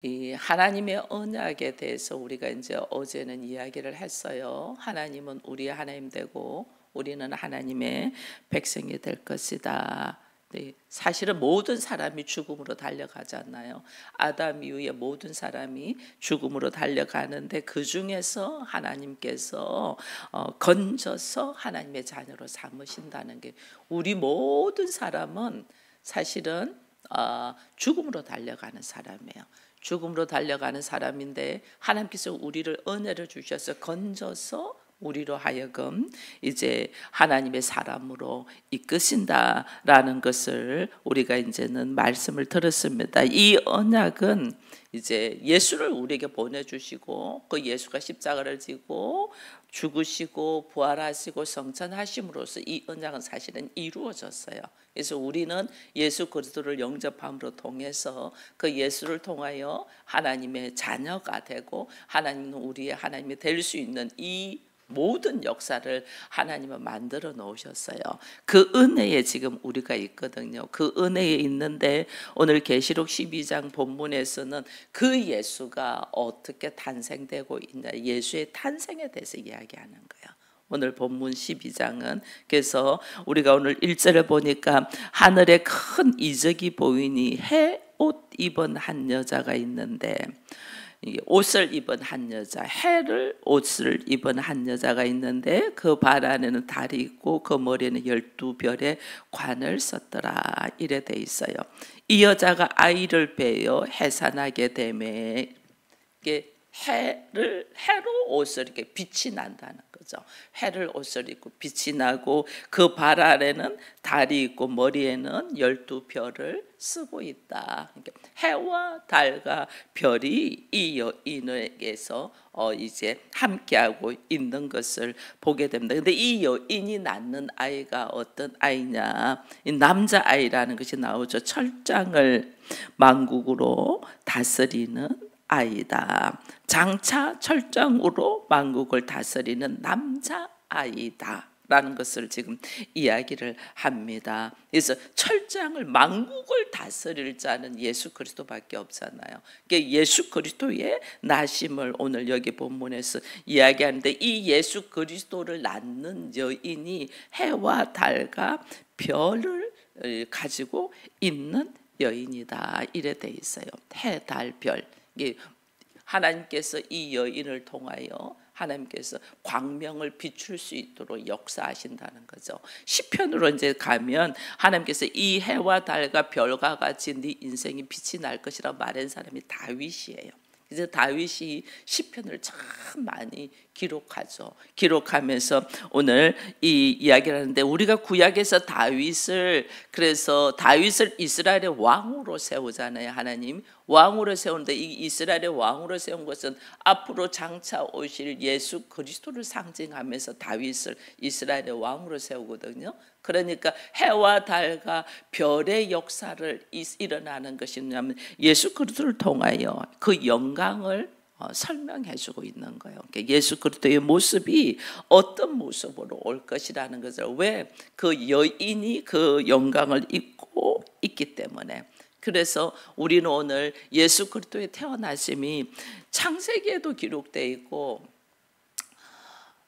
이 하나님의 언약에 대해서 우리가 이제 어제는 이야기를 했어요. 하나님은 우리의 하나님 되고 우리는 하나님의 백성이 될 것이다. 네, 사실은 모든 사람이 죽음으로 달려가지 않나요? 아담 이후에 모든 사람이 죽음으로 달려가는데 그 중에서 하나님께서 건져서 하나님의 자녀로 삼으신다는 게, 우리 모든 사람은 사실은 죽음으로 달려가는 사람이에요. 죽음으로 달려가는 사람인데 하나님께서 우리를 은혜를 주셔서 건져서 우리로 하여금 이제 하나님의 사람으로 이끄신다라는 것을 우리가 이제는 말씀을 들었습니다. 이 언약은 이제 예수를 우리에게 보내주시고 그 예수가 십자가를 지고 죽으시고 부활하시고 성천하심으로써 이 언약은 사실은 이루어졌어요. 그래서 우리는 예수 그리스도를 영접함으로 통해서 그 예수를 통하여 하나님의 자녀가 되고 하나님은 우리의 하나님이 될 수 있는 이 모든 역사를 하나님은 만들어 놓으셨어요. 그 은혜에 지금 우리가 있거든요. 그 은혜에 있는데 오늘 계시록 12장 본문에서는 그 예수가 어떻게 탄생되고 있냐, 예수의 탄생에 대해서 이야기하는 거예요. 오늘 본문 12장은 그래서 우리가 오늘 1절에 보니까 하늘에 큰 이적이 보이니 해 옷 입은 한 여자가 있는데, 옷을 입은 한 여자, 해를 옷을 입은 한 여자가 있는데 그 발 안에는 달이 있고 그 머리에는 12별의 관을 썼더라, 이래 돼 있어요. 이 여자가 아이를 베어 해산하게 되매, 이게 해로 옷을 이렇게 빛이 난다는 거죠. 해를 옷을 입고 빛이 나고 그 발 아래는 달이 있고 머리에는 12별을 쓰고 있다. 해와 달과 별이 이 여인에게서 이제 함께하고 있는 것을 보게 됩니다. 근데 이 여인이 낳는 아이가 어떤 아이냐? 이 남자 아이라는 것이 나오죠. 철장을 만국으로 다스리는 아이다. 장차 철장으로 만국을 다스리는 남자 아이다 라는 것을 지금 이야기를 합니다. 그래서 철장을, 만국을 다스릴 자는 예수 그리스도밖에 없잖아요. 예수 그리스도의 나심을 오늘 여기 본문에서 이야기하는데, 이 예수 그리스도를 낳는 여인이 해와 달과 별을 가지고 있는 여인이다, 이래 돼 있어요. 해, 달, 별. 하나님께서 이 여인을 통하여 하나님께서 광명을 비출 수 있도록 역사하신다는 거죠. 시편으로 이제 가면 하나님께서 이 해와 달과 별과 같이 네 인생이 빛이 날 것이라고 말한 사람이 다윗이에요. 그래서 다윗이 시편을 참 많이 기록하죠. 기록하면서 오늘 이 이야기를 하는데, 우리가 구약에서 그래서 다윗을 이스라엘의 왕으로 세우잖아요. 하나님 왕으로 세우는데, 이 이스라엘의 왕으로 세운 것은 앞으로 장차 오실 예수 그리스도를 상징하면서 다윗을 이스라엘의 왕으로 세우거든요. 그러니까 해와 달과 별의 역사를 일어나는 것이 뭐냐면 예수 그리스도를 통하여 그 영광을 설명해 주고 있는 거예요. 그러니까 예수 그리스도의 모습이 어떤 모습으로 올 것이라는 것을, 왜? 그 여인이 그 영광을 입고 있기 때문에. 그래서 우리는 오늘 예수 그리스도의 태어나심이 창세기에도 기록되어 있고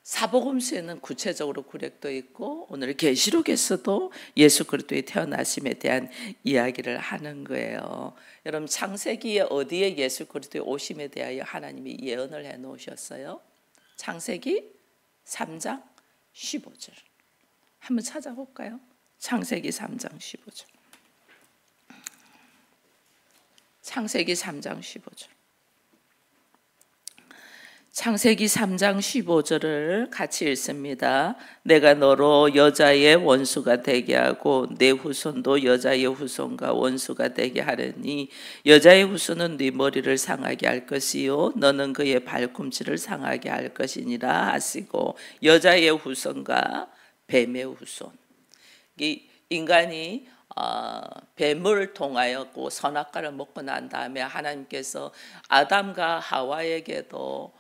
사복음서에는 구체적으로 구력되어 있고 오늘 계시록에서도 예수 그리스도의 태어나심에 대한 이야기를 하는 거예요. 여러분, 창세기에 어디에 예수 그리스도의 오심에 대하여 하나님이 예언을 해 놓으셨어요? 창세기 3장 15절 한번 찾아볼까요? 창세기 3장 15절. 창세기 3장 15절. 창세기 3장 15절을 같이 읽습니다. 내가 너로 여자의 원수가 되게 하고 내 후손도 여자의 후손과 원수가 되게 하려니 여자의 후손은 네 머리를 상하게 할 것이요 너는 그의 발꿈치를 상하게 할 것이니라 하시고, 여자의 후손과 뱀의 후손. 이 인간이 뱀을 통하여 선악과를 먹고 난 다음에 하나님께서 아담과 하와에게도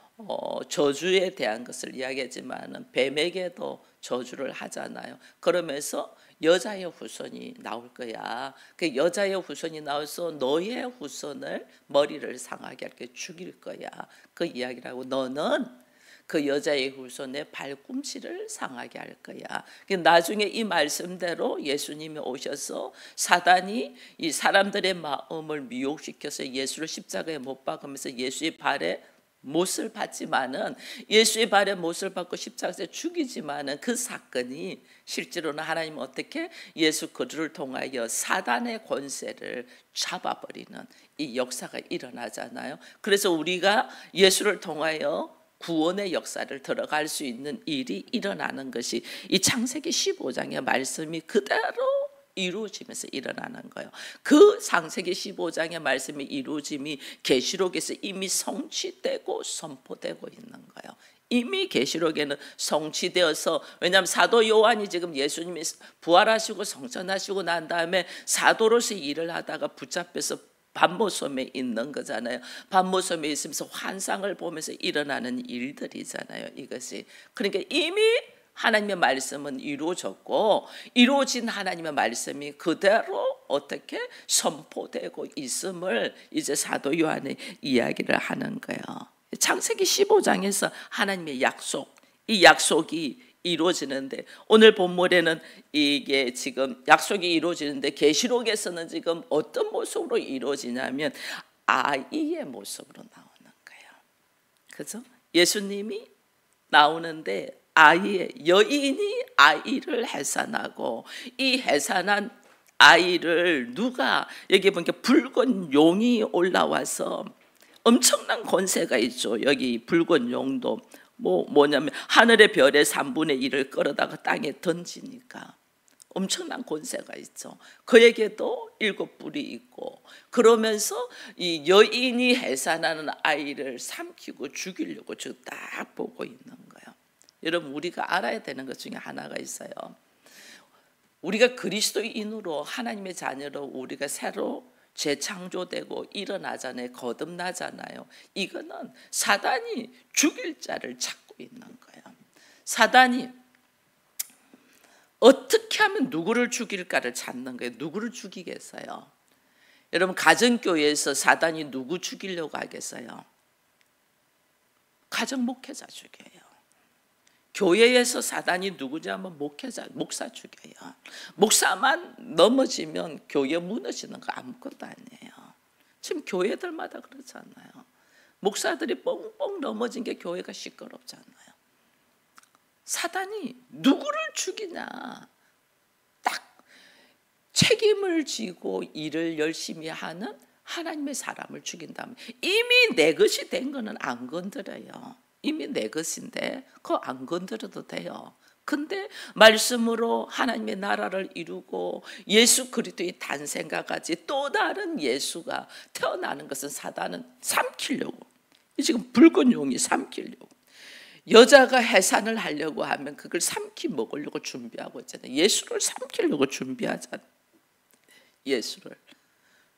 저주에 대한 것을 이야기하지만 뱀에게도 저주를 하잖아요. 그러면서 여자의 후손이 나올 거야. 그 여자의 후손이 나와서 너의 후손을 머리를 상하게 할게 죽일 거야. 그 이야기라고. 너는 그 여자의 후손의 발꿈치를 상하게 할 거야. 나중에 이 말씀대로 예수님이 오셔서 사단이 이 사람들의 마음을 미혹시켜서 예수를 십자가에 못 박으면서 예수의 발에 못을 받지만은, 예수의 발에 못을 받고 십자가에서 죽이지만은 그 사건이 실제로는 하나님은 어떻게 예수 그리스도를 통하여 사단의 권세를 잡아버리는 이 역사가 일어나잖아요. 그래서 우리가 예수를 통하여 구원의 역사를 들어갈 수 있는 일이 일어나는 것이 이 창세기 15장의 말씀이 그대로 이루어지면서 일어나는 거예요. 그 창세기 15장의 말씀이 이루어짐이 계시록에서 이미 성취되고 선포되고 있는 거예요. 이미 계시록에는 성취되어서, 왜냐하면 사도 요한이 지금 예수님이 부활하시고 성천하시고 난 다음에 사도로서 일을 하다가 붙잡혀서 반모섬에 있는 거잖아요. 반모섬에 있으면서 환상을 보면서 일어나는 일들이잖아요, 이것이. 그러니까 이미 하나님의 말씀은 이루어졌고, 이루어진 하나님의 말씀이 그대로 어떻게 선포되고 있음을 이제 사도 요한의 이야기를 하는 거예요. 창세기 15장에서 하나님의 약속, 이 약속이 이루어지는데, 오늘 본문에는 이게 지금 약속이 이루어지는데 계시록에서는 지금 어떤 모습으로 이루어지냐면 아이의 모습으로 나오는 거예요. 그죠? 예수님이 나오는데 여인이 아이를 해산하고, 이 해산한 아이를 누가, 여기 보니까 붉은 용이 올라와서, 엄청난 권세가 있죠. 여기 붉은 용도 뭐냐면 하늘의 별의 3분의 1을 끌어다가 땅에 던지니까 엄청난 권세가 있죠. 그에게도 7뿔이 있고, 그러면서 이 여인이 해산하는 아이를 삼키고 죽이려고 지금 딱 보고 있는 거예요. 여러분, 우리가 알아야 되는 것 중에 하나가 있어요. 우리가 그리스도인으로 하나님의 자녀로 우리가 새로 재창조되고 일어나잖아요. 거듭나잖아요. 이거는 사단이 죽일 자를 찾고 있는 거예요. 사단이 어떻게 하면 누구를 죽일까를 찾는 거예요. 누구를 죽이겠어요? 여러분, 가정교회에서 사단이 누구 죽이려고 하겠어요? 가정 목회자 죽여요. 교회에서 사단이 누구지 하면 목사 죽여요. 목사만 넘어지면 교회 무너지는 거 아무것도 아니에요. 지금 교회들마다 그렇잖아요. 목사들이 뻥뻥 넘어진 게 교회가 시끄럽잖아요. 사단이 누구를 죽이냐, 딱 책임을 지고 일을 열심히 하는 하나님의 사람을 죽인다면, 이미 내 것이 된 거는 안 건드려요. 이미 내 것인데 그거 안 건드려도 돼요. 근데 말씀으로 하나님의 나라를 이루고 예수 그리스도의 탄생과 같이 또 다른 예수가 태어나는 것은 사단은 삼키려고, 지금 붉은 용이 삼키려고, 여자가 해산을 하려고 하면 그걸 삼키 먹으려고 준비하고 있잖아요. 예수를 삼키려고 준비하잖아요. 예수를.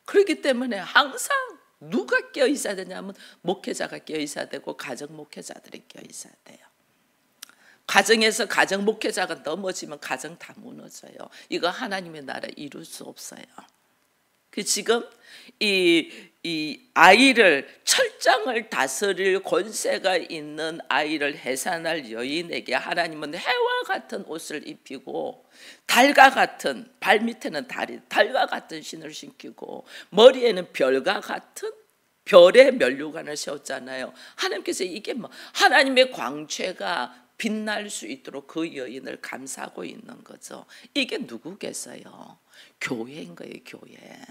그렇기 때문에 항상 누가 껴 있어야 되냐면 목회자가 껴 있어야 되고, 가정 목회자들이 껴 있어야 돼요. 가정에서 가정 목회자가 넘어지면 가정 다 무너져요. 이거 하나님의 나라 이룰 수 없어요. 그 지금 이 아이를, 철장을 다스릴 권세가 있는 아이를 해산할 여인에게 하나님은 해와 같은 옷을 입히고, 달과 같은, 발 밑에는 달과 같은 신을 신기고, 머리에는 별과 같은 별의 면류관을 세웠잖아요. 하나님께서 이게 하나님의 광채가 빛날 수 있도록 그 여인을 감싸고 있는 거죠. 이게 누구겠어요? 교회인 거예요, 교회.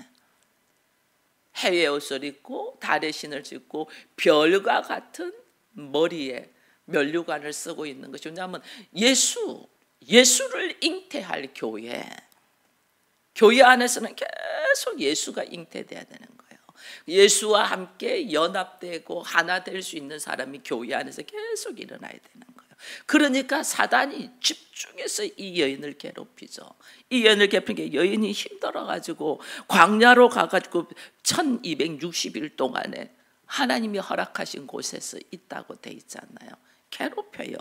해의 옷을 입고 달의 신을 짓고 별과 같은 머리에 면류관을 쓰고 있는 것이, 왜냐하면 예수를 잉태할 교회. 교회 안에서는 계속 예수가 잉태돼야 되는 거예요. 예수와 함께 연합되고 하나 될 수 있는 사람이 교회 안에서 계속 일어나야 되는 거예요. 그러니까 사단이 집중해서 이 여인을 괴롭히죠. 이 여인을 괴롭히니까 여인이 힘들어가지고 광야로 가가지고 1260일 동안에 하나님이 허락하신 곳에서 있다고 돼 있잖아요. 괴롭혀요.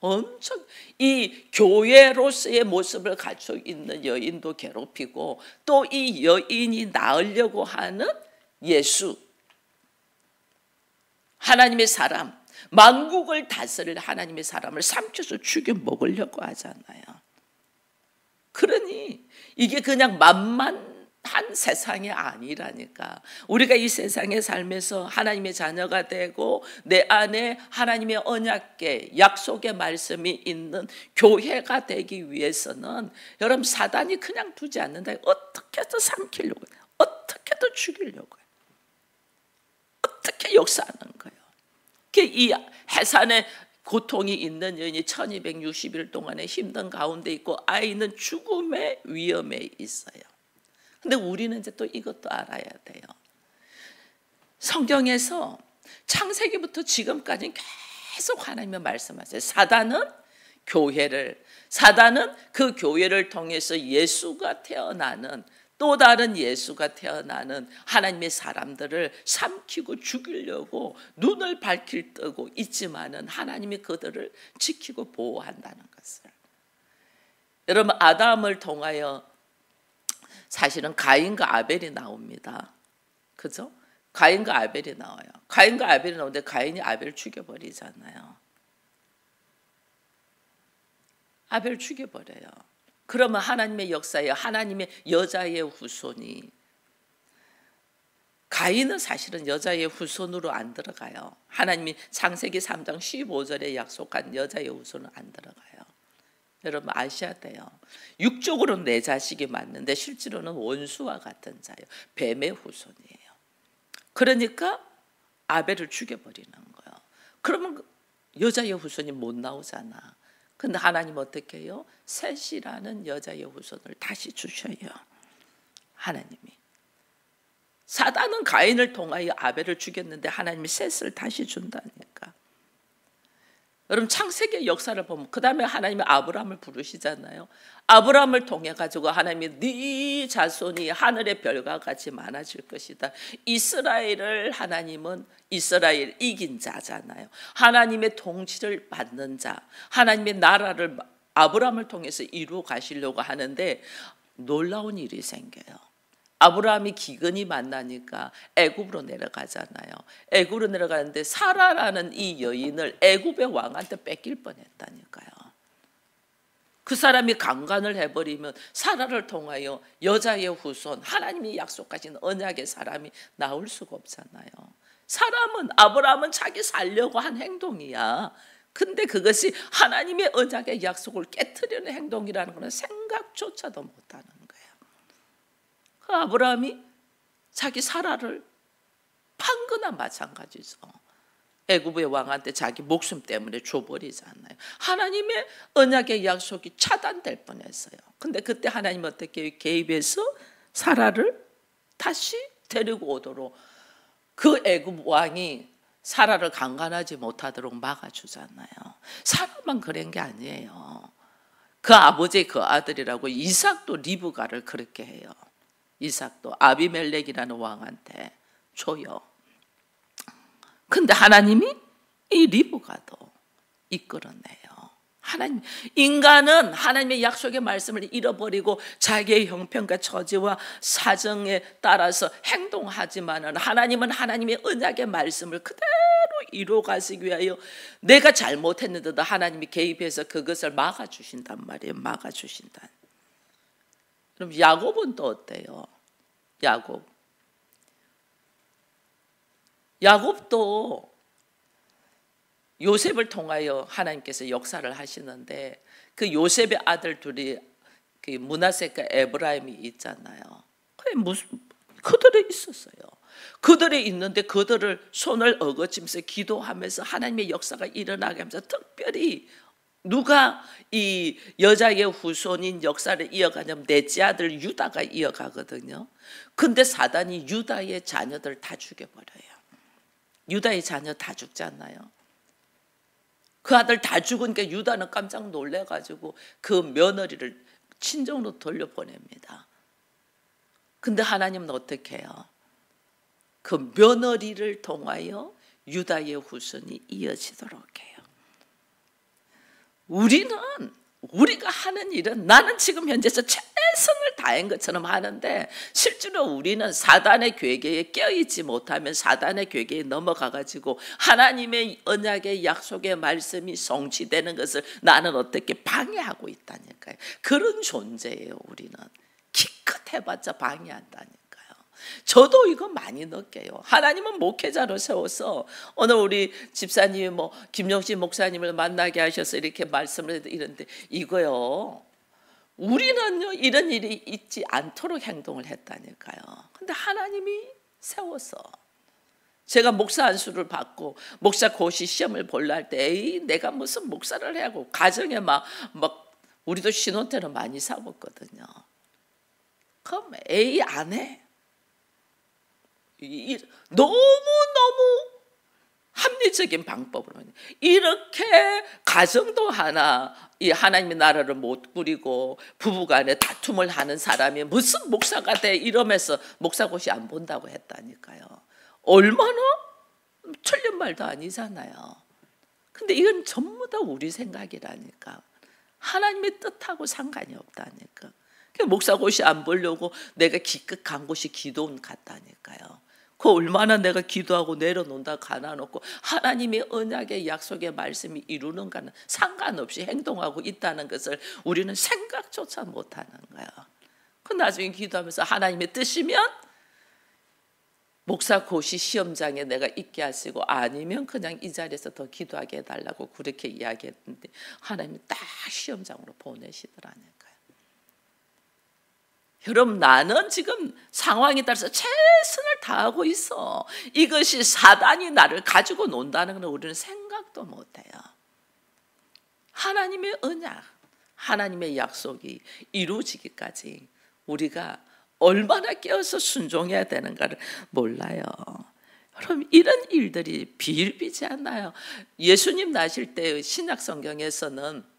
엄청 이 교회로서의 모습을 갖추고 있는 여인도 괴롭히고, 또 이 여인이 낳으려고 하는 예수, 하나님의 사람, 만국을 다스릴 하나님의 사람을 삼켜서 죽여 먹으려고 하잖아요. 그러니 이게 그냥 만만한 세상이 아니라니까. 우리가 이 세상에 살면서 하나님의 자녀가 되고 내 안에 하나님의 언약계, 약속의 말씀이 있는 교회가 되기 위해서는 여러분, 사단이 그냥 두지 않는다. 어떻게든 삼키려고 해요. 어떻게든 죽이려고 해요. 어떻게 역사하는 거예요. 이 해산의 고통이 있는 여인이 1260일 동안의 힘든 가운데 있고 아이는 죽음의 위험에 있어요. 근데 우리는 이제 또 이것도 알아야 돼요. 성경에서 창세기부터 지금까지 계속 하나님의 말씀하세요. 사단은 그 교회를 통해서 예수가 태어나는, 또 다른 예수가 태어나는 하나님의 사람들을 삼키고 죽이려고 눈을 밝힐 뜨고 있지만은 하나님이 그들을 지키고 보호한다는 것을. 여러분, 아담을 통하여 사실은 가인과 아벨이 나옵니다. 그죠? 가인과 아벨이 나와요. 가인과 아벨이 나오는데 가인이 아벨을 죽여버리잖아요. 아벨을 죽여버려요. 그러면 하나님의 역사에 하나님의 여자의 후손이, 가인은 사실은 여자의 후손으로 안 들어가요. 하나님이 창세기 3장 15절에 약속한 여자의 후손은 안 들어가요. 여러분 아셔야 돼요. 육적으로는 내 자식이 맞는데 실제로는 원수와 같은 자예요. 뱀의 후손이에요. 그러니까 아벨을 죽여버리는 거예요. 그러면 여자의 후손이 못 나오잖아. 근데 하나님 어떻게 해요? 셋이라는 여자의 후손을 다시 주셔요. 하나님이. 사단은 가인을 통하여 아벨을 죽였는데 하나님이 셋을 다시 준다니까. 여러분 창세기의 역사를 보면 그 다음에 하나님이 아브라함을 부르시잖아요. 아브라함을 통해 가지고 하나님이 네 자손이 하늘의 별과 같이 많아질 것이다. 이스라엘을 하나님은 이스라엘 이긴 자잖아요. 하나님의 통치를 받는 자, 하나님의 나라를 아브라함을 통해서 이루어 가시려고 하는데 놀라운 일이 생겨요. 아브라함이 기근이 만나니까 애굽으로 내려가잖아요. 애굽으로 내려가는데 사라라는 이 여인을 애굽의 왕한테 뺏길 뻔했다니까요. 그 사람이 강간을 해버리면 사라를 통하여 여자의 후손, 하나님이 약속하신 언약의 사람이 나올 수가 없잖아요. 아브라함은 자기 살려고 한 행동이야. 근데 그것이 하나님의 언약의 약속을 깨트리는 행동이라는 것은 생각조차도 못하는 거예요. 아브라함이 자기 사라를 판 거나 마찬가지죠. 애굽의 왕한테 자기 목숨 때문에 줘버리잖아요. 하나님의 언약의 약속이 차단될 뻔했어요. 근데 그때 하나님 어떻게 개입해서 사라를 다시 데리고 오도록, 그 애굽 왕이 사라를 강간하지 못하도록 막아주잖아요. 사라만 그런 게 아니에요. 그 아버지의 그 아들이라고 이삭도 리브가를 그렇게 해요. 이삭도 아비멜렉이라는 왕한테 줘요. 근데 하나님이 이 리브가도 이끌어내요. 인간은 하나님의 약속의 말씀을 잃어버리고 자기의 형편과 처지와 사정에 따라서 행동하지만은 하나님은 하나님의 언약의 말씀을 그대로 이루어가시기 위하여 내가 잘못했는데도 하나님이 개입해서 그것을 막아주신단 말이에요. 막아주신다. 그럼 야곱은 또 어때요? 야곱도 요셉을 통하여 하나님께서 역사를 하시는데 그 요셉의 아들 둘이 그 므낫세과 에브라임이 있잖아요. 그들이 있었어요. 그들이 있는데 그들을 손을 얽어쥐면서 기도하면서 하나님의 역사가 일어나게 하면서 특별히 누가 이 여자의 후손인 역사를 이어가냐면 넷째 아들 유다가 이어가거든요. 근데 사단이 유다의 자녀들 다 죽여버려요. 유다의 자녀 다 죽잖아요. 그 아들 다 죽으니까 유다는 깜짝 놀래가지고 그 며느리를 친정으로 돌려보냅니다. 근데 하나님은 어떻게 해요? 그 며느리를 통하여 유다의 후손이 이어지도록 해요. 우리가 하는 일은 나는 지금 현재서 최선을 다한 것처럼 하는데 실제로 우리는 사단의 괴계에 껴있지 못하면 사단의 괴계에 넘어가가지고 하나님의 언약의 약속의 말씀이 성취되는 것을 나는 어떻게 방해하고 있다니까요. 그런 존재예요. 우리는 기껏 해봤자 방해한다니까요. 저도 이거 많이 느껴요. 하나님은 목회자로 세워서 오늘 우리 집사님이 김용식 목사님을 만나게 하셔서 이렇게 말씀을 해도 이런데 이거요, 우리는요 이런 일이 있지 않도록 행동을 했다니까요. 근데 하나님이 세워서 제가 목사 안수를 받고 목사 고시 시험을 보려 할 때 에이 내가 무슨 목사를 해야 하고 가정에 막 우리도 신혼 때는 많이 싸웠거든요. 그럼 에이 안 해. 너무너무 합리적인 방법으로 이렇게 가정도 하나 이 하나님의 나라를 못 꾸리고 부부간에 다툼을 하는 사람이 무슨 목사가 돼 이러면서 목사고시 안 본다고 했다니까요. 얼마나 틀린 말도 아니잖아요. 근데 이건 전부 다 우리 생각이라니까. 하나님의 뜻하고 상관이 없다니까. 목사고시 안 보려고 내가 기껏 간 곳이 기도원 갔다니까요. 그 얼마나 내가 기도하고 내려놓는다 가놔놓고 하나님의 언약의 약속의 말씀이 이루는가는 상관없이 행동하고 있다는 것을 우리는 생각조차 못하는 거야. 그 나중에 기도하면서 하나님의 뜻이면 목사고시 시험장에 내가 있게 하시고 아니면 그냥 이 자리에서 더 기도하게 해달라고 그렇게 이야기했는데 하나님이 딱 시험장으로 보내시더라니까요. 여러분 나는 지금 상황에 따라서 최선을 다하고 있어. 이것이 사단이 나를 가지고 논다는 건 우리는 생각도 못해요. 하나님의 언약, 하나님의 약속이 이루어지기까지 우리가 얼마나 깨어서 순종해야 되는가를 몰라요. 그럼 이런 일들이 비일비지 않나요? 예수님 나실 때 신약 성경에서는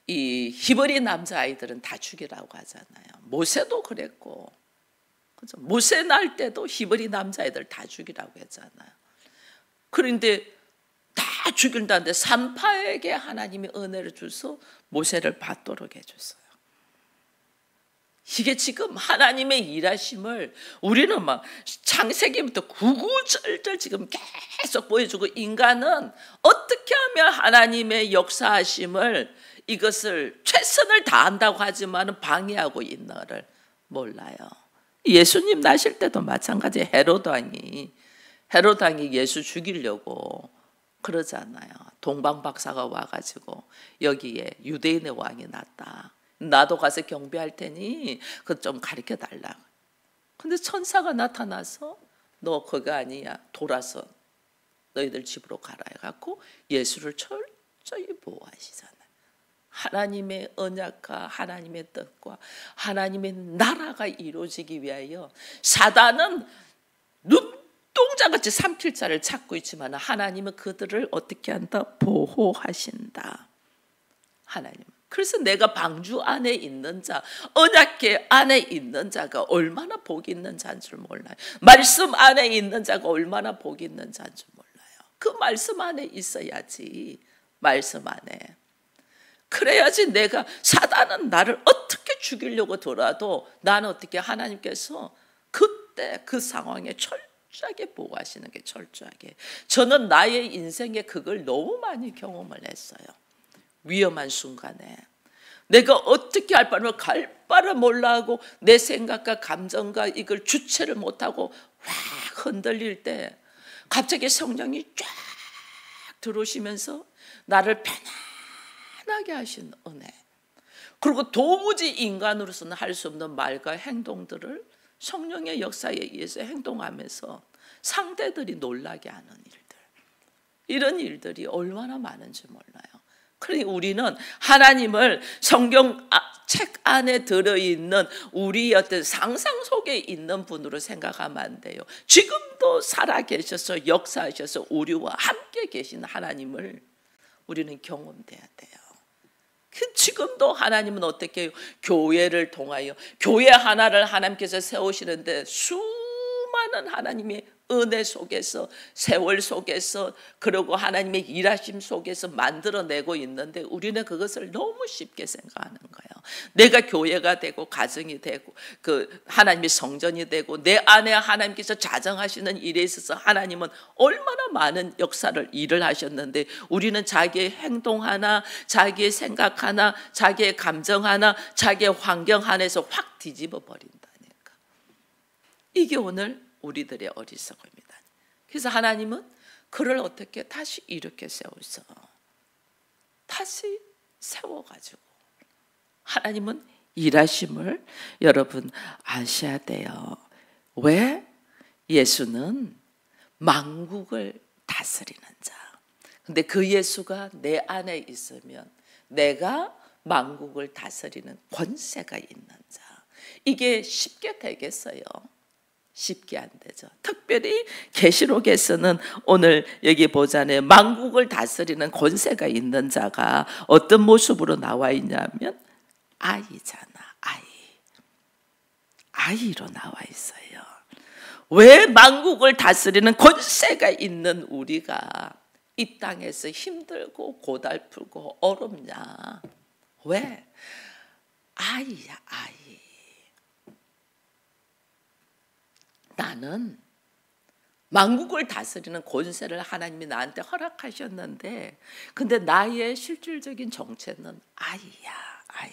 이 히브리 남자아이들은 다 죽이라고 하잖아요. 모세도 그랬고, 그죠? 모세 날 때도 히브리 남자아이들 다 죽이라고 했잖아요. 그런데 다 죽인다는데 산파에게 하나님이 은혜를 주셔서 모세를 받도록 해줬어요. 이게 지금 하나님의 일하심을 우리는 막 창세기부터 구구절절 지금 계속 보여주고 인간은 어떻게 하면 하나님의 역사하심을 이것을 최선을 다한다고 하지만 방해하고 있는가를 몰라요. 예수님 나실 때도 마찬가지. 헤롯 왕이 예수 죽이려고 그러잖아요. 동방박사가 와가지고 여기에 유대인의 왕이 났다. 나도 가서 경배할 테니 그거 좀 가르쳐 달라. 근데 천사가 나타나서 너 그거 아니야. 돌아서 너희들 집으로 가라 해갖고 예수를 철저히 보호하시잖아요. 하나님의 언약과 하나님의 뜻과 하나님의 나라가 이루어지기 위하여 사단은 눈동자같이 삼킬 자를 찾고 있지만 하나님은 그들을 어떻게 한다? 보호하신다. 하나님. 그래서 내가 방주 안에 있는 자, 언약궤 안에 있는 자가 얼마나 복이 있는 자인 줄 몰라요. 말씀 안에 있는 자가 얼마나 복이 있는 자인 줄 몰라요. 그 말씀 안에 있어야지. 말씀 안에. 그래야지 내가 사단은 나를 어떻게 죽이려고 돌아도 나는 어떻게 하나님께서 그때 그 상황에 철저하게 보호하시는 게 철저하게. 저는 나의 인생에 그걸 너무 많이 경험을 했어요. 위험한 순간에 내가 어떻게 할 바를 갈 바를 몰라 하고 내 생각과 감정과 이걸 주체를 못하고 확 흔들릴 때 갑자기 성령이 쫙 들어오시면서 나를 편안하게 하신 은혜, 그리고 도무지 인간으로서는 할 수 없는 말과 행동들을 성령의 역사에 의해서 행동하면서 상대들이 놀라게 하는 일들, 이런 일들이 얼마나 많은지 몰라요. 그러니 우리는 하나님을 성경 책 안에 들어있는 우리 어떤 상상 속에 있는 분으로 생각하면 안 돼요. 지금도 살아계셔서 역사하셔서 우리와 함께 계신 하나님을 우리는 경험돼야 돼요. 지금도 하나님은 어떻게 해요? 교회를 통하여 교회 하나를 하나님께서 세우시는데 수많은 하나님의 은혜 속에서, 세월 속에서, 그리고 하나님의 일하심 속에서 만들어내고 있는데 우리는 그것을 너무 쉽게 생각하는 거예요. 내가 교회가 되고 가정이 되고 그 하나님의 성전이 되고 내 안에 하나님께서 자정하시는 일에 있어서 하나님은 얼마나 많은 역사를 일을 하셨는데 우리는 자기의 행동 하나, 자기의 생각 하나, 자기의 감정 하나, 자기의 환경 하나에서 확 뒤집어 버린다니까. 이게 오늘 우리들의 어리석음이다. 그래서 하나님은 그를 어떻게 다시 이렇게 세워서 다시 세워가지고 하나님은 일하심을 여러분 아셔야 돼요. 왜? 예수는 만국을 다스리는 자. 근데 그 예수가 내 안에 있으면 내가 만국을 다스리는 권세가 있는 자. 이게 쉽게 되겠어요? 쉽게 안 되죠. 특별히 계시록에서는 오늘 여기 보자네, 만국을 다스리는 권세가 있는 자가 어떤 모습으로 나와 있냐면 아이잖아. 아이로 나와 있어요. 왜 만국을 다스리는 권세가 있는 우리가 이 땅에서 힘들고 고달프고 어렵냐? 왜? 아이야, 아이. 나는 만국을 다스리는 권세를 하나님이 나한테 허락하셨는데 근데 나의 실질적인 정체는 아이야, 아이.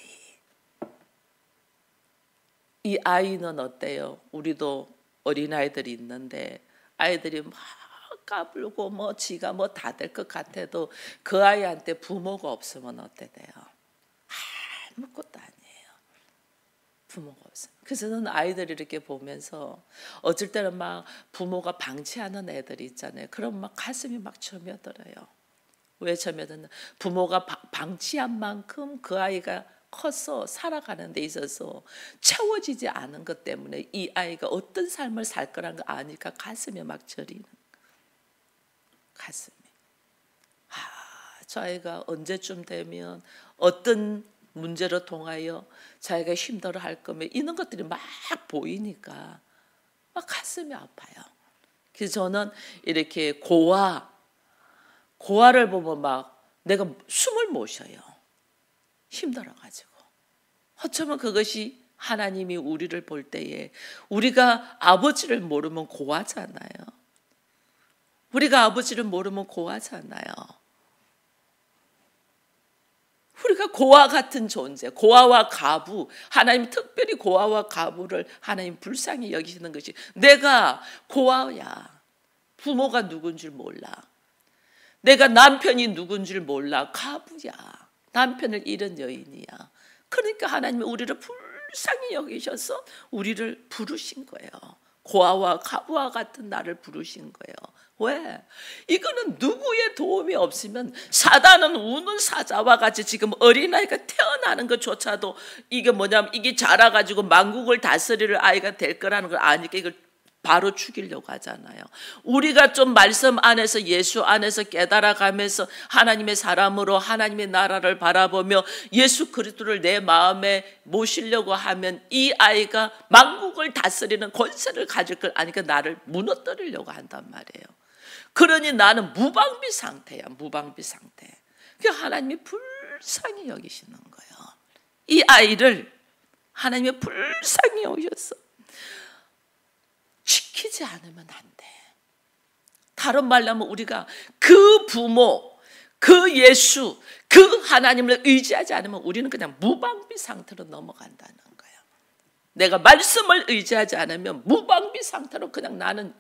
이 아이는 어때요? 우리도 어린아이들이 있는데 아이들이 막 까불고 뭐 지가 뭐 다 될 것 같아도 그 아이한테 부모가 없으면 어때 돼요? 아무것도 아니에요. 부모가 없어요. 그래서 저는 아이들 이렇게 보면서 어쩔 때는 막 부모가 방치하는 애들이 있잖아요. 그럼 막 가슴이 막 저며들어요. 왜 저며드는? 부모가 방치한 만큼 그 아이가 커서 살아가는 데 있어서 채워지지 않은 것 때문에 이 아이가 어떤 삶을 살 거라는 거 아니까 가슴이 막 저리는, 가슴이. 저 아이가 언제쯤 되면 어떤 문제로 통하여 자기가 힘들어 할 거면 이런 것들이 막 보이니까 막 가슴이 아파요. 그래서 저는 이렇게 고아를 보면 막 내가 숨을 못 쉬어요. 힘들어가지고. 어쩌면 그것이 하나님이 우리를 볼 때에 우리가 아버지를 모르면 고아잖아요. 우리가 아버지를 모르면 고아잖아요. 우리가 고아 같은 존재, 고아와 가부, 하나님 특별히 고아와 가부를 하나님 불쌍히 여기시는 것이, 내가 고아야. 부모가 누군 줄 몰라. 내가 남편이 누군 줄 몰라. 가부야. 남편을 잃은 여인이야. 그러니까 하나님이 우리를 불쌍히 여기셔서 우리를 부르신 거예요. 고아와 가부와 같은 나를 부르신 거예요. 왜? 이거는 누구의 도움이 없으면 사단은 우는 사자와 같이 지금 어린아이가 태어나는 것조차도 이게 뭐냐면 이게 자라가지고 만국을 다스릴 아이가 될 거라는 걸 아니까 이걸 바로 죽이려고 하잖아요. 우리가 좀 말씀 안에서 예수 안에서 깨달아가면서 하나님의 사람으로 하나님의 나라를 바라보며 예수 그리스도를 내 마음에 모시려고 하면 이 아이가 만국을 다스리는 권세를 가질 걸 아니까 나를 무너뜨리려고 한단 말이에요. 그러니 나는 무방비 상태야. 무방비 상태. 그 하나님이 불쌍히 여기시는 거예요. 이 아이를 하나님이 불쌍히 여기셨어. 지키지 않으면 안 돼. 다른 말로 하면 우리가 그 부모, 그 예수, 그 하나님을 의지하지 않으면 우리는 그냥 무방비 상태로 넘어간다는 거예요. 내가 말씀을 의지하지 않으면 무방비 상태로 그냥 나는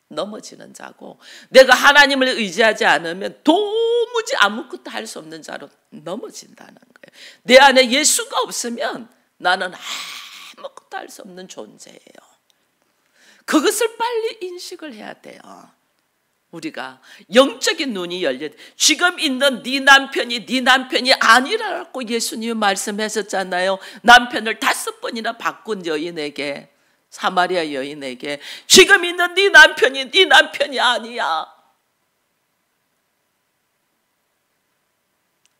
넘어지는 자고, 내가 하나님을 의지하지 않으면 도무지 아무것도 할 수 없는 자로 넘어진다는 거예요. 내 안에 예수가 없으면 나는 아무것도 할 수 없는 존재예요. 그것을 빨리 인식을 해야 돼요. 우리가 영적인 눈이 열려. 지금 있는 네 남편이 아니라고 예수님이 말씀하셨잖아요. 남편을 5번이나 바꾼 여인에게, 사마리아 여인에게 지금 있는 네 남편이 아니야.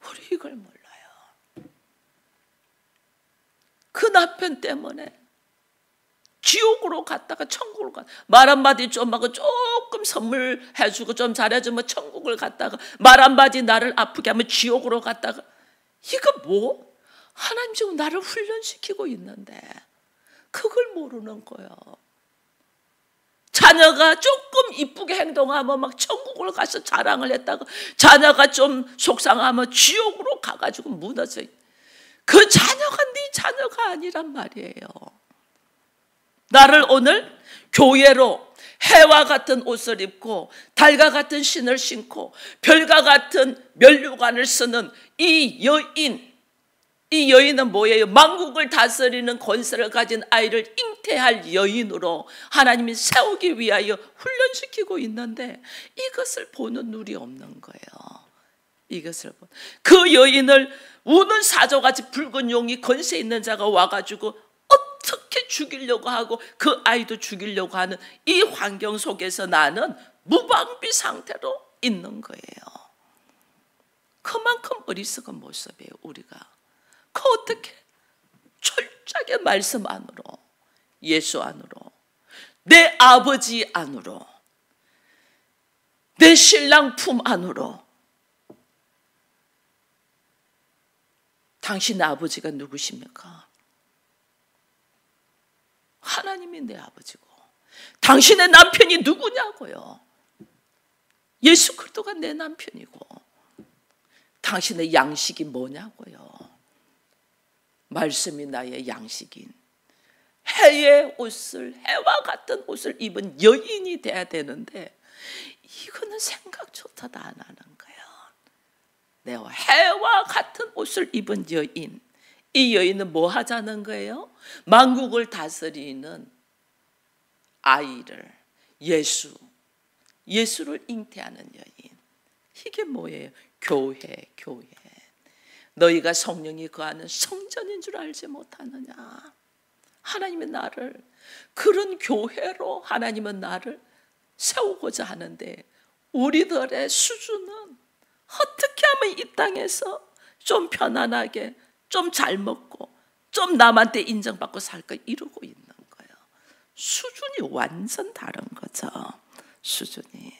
우리 이걸 몰라요. 그 남편 때문에 지옥으로 갔다가 천국으로 갔다가 말 한마디 좀 하고 조금 선물해주고 좀 잘해주면 천국을 갔다가 말 한마디 나를 아프게 하면 지옥으로 갔다가 이거 뭐? 하나님 지금 나를 훈련시키고 있는데 그걸 모르는 거예요. 자녀가 조금 이쁘게 행동하면 막 천국으로 가서 자랑을 했다가 자녀가 좀 속상하면 지옥으로 가가지고 무너져요. 그 자녀가 네 자녀가 아니란 말이에요. 나를 오늘 교회로 해와 같은 옷을 입고 달과 같은 신을 신고 별과 같은 면류관을 쓰는 이 여인은 뭐예요? 만국을 다스리는 권세를 가진 아이를 잉태할 여인으로 하나님이 세우기 위하여 훈련시키고 있는데 이것을 보는 눈이 없는 거예요. 이것을 그 여인을 우는 사조같이 붉은 용이 권세 있는 자가 와가지고 어떻게 죽이려고 하고 그 아이도 죽이려고 하는 이 환경 속에서 나는 무방비 상태로 있는 거예요. 그만큼 어리석은 모습이에요. 우리가 그 어떻게 철저하게 말씀 안으로, 예수 안으로, 내 아버지 안으로, 내 신랑 품 안으로. 당신의 아버지가 누구십니까? 하나님이 내 아버지고 당신의 남편이 누구냐고요? 예수 그리스도가 내 남편이고 당신의 양식이 뭐냐고요? 말씀이 나의 양식인 해의 옷을 해와 같은 옷을 입은 여인이 돼야 되는데 이거는 생각조차도 안 하는 거예요. 내가 해와 같은 옷을 입은 여인, 이 여인은 뭐 하자는 거예요? 만국을 다스리는 아이를 예수를 잉태하는 여인. 이게 뭐예요? 교회. 너희가 성령이 거하는 성전인 줄 알지 못하느냐? 하나님은 나를 그런 교회로 하나님은 나를 세우고자 하는데 우리들의 수준은 어떻게 하면 이 땅에서 좀 편안하게 좀 잘 먹고 좀 남한테 인정받고 살까 이러고 있는 거예요. 수준이 완전 다른 거죠. 수준이.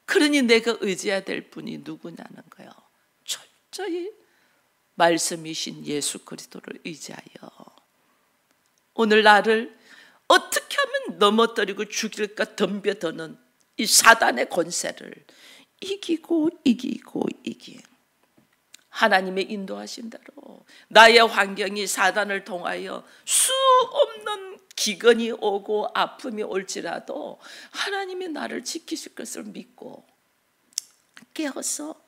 그러니 내가 의지해야 될 분이 누구냐는 거예요. 철저히 말씀이신 예수 그리스도를 의지하여 오늘 나를 어떻게 하면 넘어뜨리고 죽일까 덤벼드는 이 사단의 권세를 이기고 하나님의 인도하신 대로 나의 환경이 사단을 통하여 수 없는 기근이 오고 아픔이 올지라도 하나님이 나를 지키실 것을 믿고 깨어서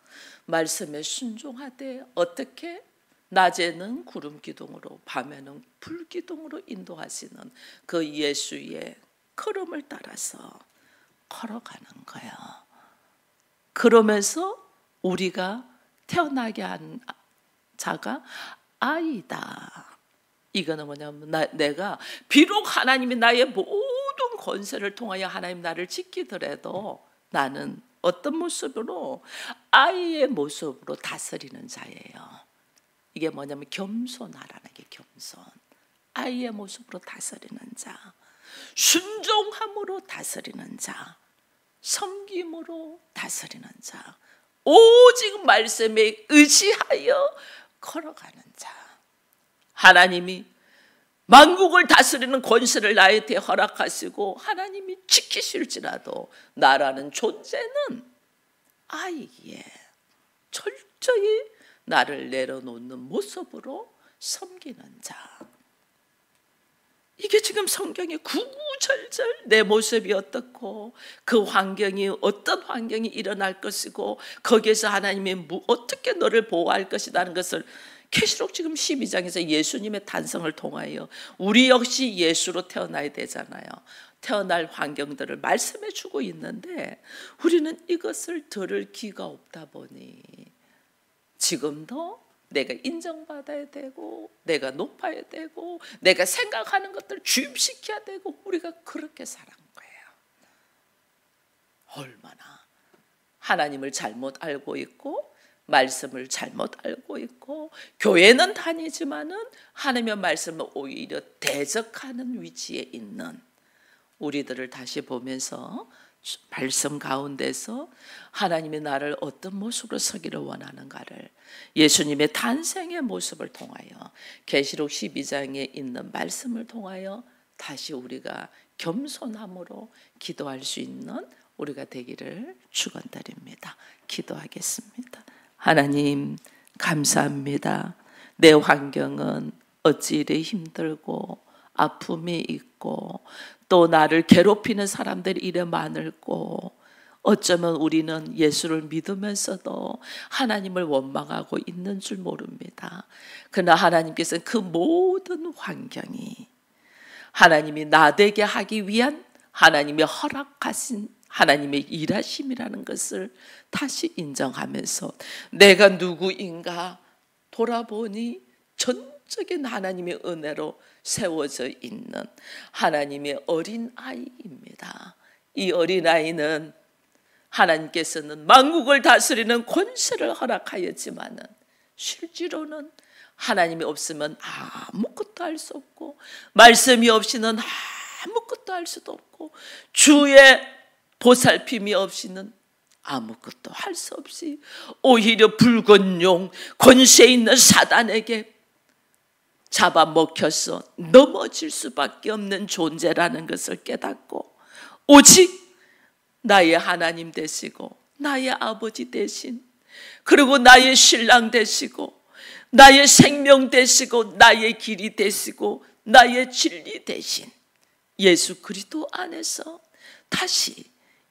말씀에 순종하되 어떻게 낮에는 구름 기둥으로 밤에는 불 기둥으로 인도하시는 그 예수의 걸음을 따라서 걸어가는 거예요. 그러면서 우리가 태어나게 한 자가 아이다. 이거는 뭐냐면 내가 비록 하나님이 나의 모든 권세를 통하여 하나님 나를 지키더라도 나는 어떤 모습으로 아이의 모습으로 다스리는 자예요. 이게 뭐냐면 겸손하라는 게 겸손. 아이의 모습으로 다스리는 자, 순종함으로 다스리는 자, 섬김으로 다스리는 자, 오직 말씀에 의지하여 걸어가는 자. 하나님이 만국을 다스리는 권세를 나에게 허락하시고 하나님이 지키실지라도 나라는 존재는 아이기에 철저히 나를 내려놓는 모습으로 섬기는 자. 이게 지금 성경에 구구절절 내 모습이 어떻고 그 환경이 어떤 환경이 일어날 것이고 거기에서 하나님이 어떻게 너를 보호할 것이라는 것을 계시록 지금 12장에서 예수님의 탄생을 통하여 우리 역시 예수로 태어나야 되잖아요. 태어날 환경들을 말씀해 주고 있는데 우리는 이것을 들을 기가 없다 보니 지금도 내가 인정받아야 되고 내가 높아야 되고 내가 생각하는 것들을 주입시켜야 되고 우리가 그렇게 살은 거예요. 얼마나 하나님을 잘못 알고 있고 말씀을 잘못 알고 있고 교회는 다니지만은 하나님의 말씀을 오히려 대적하는 위치에 있는 우리들을 다시 보면서 말씀 가운데서 하나님이 나를 어떤 모습으로 서기를 원하는가를 예수님의 탄생의 모습을 통하여 계시록 12장에 있는 말씀을 통하여 다시 우리가 겸손함으로 기도할 수 있는 우리가 되기를 축원드립니다. 기도하겠습니다. 하나님 감사합니다. 내 환경은 어찌 이리 힘들고 아픔이 있고 또 나를 괴롭히는 사람들이 이래 많을고 어쩌면 우리는 예수를 믿으면서도 하나님을 원망하고 있는 줄 모릅니다. 그러나 하나님께서는 그 모든 환경이 하나님이 나되게 하기 위한 하나님의 허락하신 하나님의 일하심이라는 것을 다시 인정하면서 내가 누구인가 돌아보니 전적인 하나님의 은혜로 세워져 있는 하나님의 어린아이입니다. 이 어린아이는 하나님께서는 만국을 다스리는 권세를 허락하였지만은 실제로는 하나님이 없으면 아무것도 할 수 없고 말씀이 없이는 아무것도 할 수도 없고 주의 보살핌이 없이는 아무것도 할 수 없이 오히려 붉은 용 권세 있는 사단에게 잡아먹혀서 넘어질 수밖에 없는 존재라는 것을 깨닫고 오직 나의 하나님 되시고 나의 아버지 되신 그리고 나의 신랑 되시고 나의 생명 되시고 나의 길이 되시고 나의 진리 되신 예수 그리스도 안에서 다시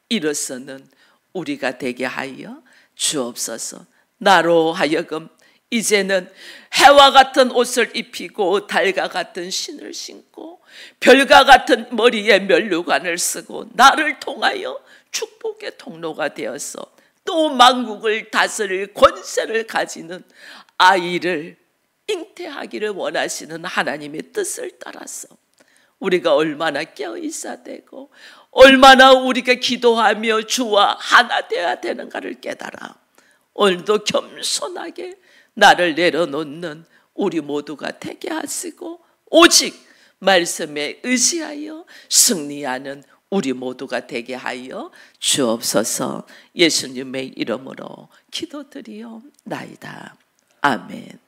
일어서는 우리가 되게 하여 주옵소서. 나로 하여금 이제는 해와 같은 옷을 입히고 달과 같은 신을 신고 별과 같은 머리에 면류관을 쓰고 나를 통하여 축복의 통로가 되어서 또 만국을 다스릴 권세를 가지는 아이를 잉태하기를 원하시는 하나님의 뜻을 따라서 우리가 얼마나 깨어있어야 되고 얼마나 우리가 기도하며 주와 하나 되어야 되는가를 깨달아 오늘도 겸손하게 나를 내려놓는 우리 모두가 되게 하시고 오직 말씀에 의지하여 승리하는 우리 모두가 되게 하여 주옵소서. 예수님의 이름으로 기도드리옵나이다. 아멘.